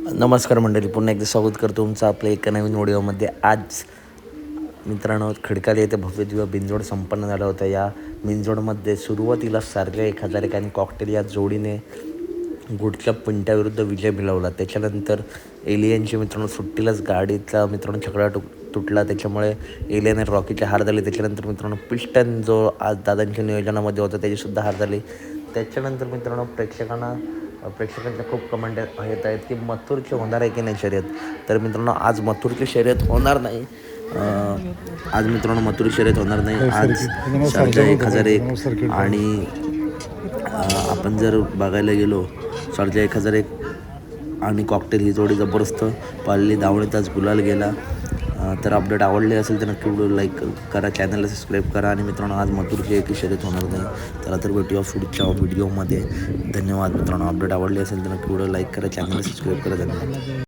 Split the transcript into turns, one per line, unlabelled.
नमस्कार मंडळी, पुन्हा एकदा स्वागत करतो तुमचं आपल्या एका नवीन व्हिडिओमध्ये. आज मित्रांनो, खडकाली येथे भव्य दिव्य बिनजोड संपन्न झाला होता. या बिनजोडमध्ये सुरुवातीला सार्जा 1001 आणि कॉकटेल या जोडीने गुडच्या पिंट्याविरुद्ध विजय मिळवला. त्याच्यानंतर एलियनची मित्रांनो सुट्टीलाच गाडीचा मित्रांनो छकडा तुटला, त्याच्यामुळे एलियन आणि रॉकीची हार झाली. त्याच्यानंतर मित्रांनो पिस्टन जो आज दादांच्या नियोजनामध्ये होता त्याचीसुद्धा हार झाली. त्याच्यानंतर मित्रांनो प्रेक्षकांच्या खूप कमेंट येत आहेत की मथुरची होणार आहे की नाही शर्यत. तर मित्रांनो आज मथुरची शर्यत होणार नाही. आज मित्रांनो मथुरची शर्यत होणार नाही. आज सार्जा 1001 आणि आपण जर बघायला गेलो सार्जा 1001 आणि कॉकटेल ही जोडी जबरदस्त पाळली. धावणीत आज गुलाल गेला. तर अपडेट आवडले असेल तर नक्की व्हिडिओ लाईक करा, चॅनलला सबस्क्राईब करा. आणि मित्रांनो आज मथुरची एकही शर्यत होणार नाही. चला तर भेटूया पुढच्या व्हिडिओमध्ये. धन्यवाद मित्रांनो. अपडेट आवडले असेल तर नक्की व्हिडिओ लाईक करा, चॅनलला सबस्क्राईब करा. धन्यवाद.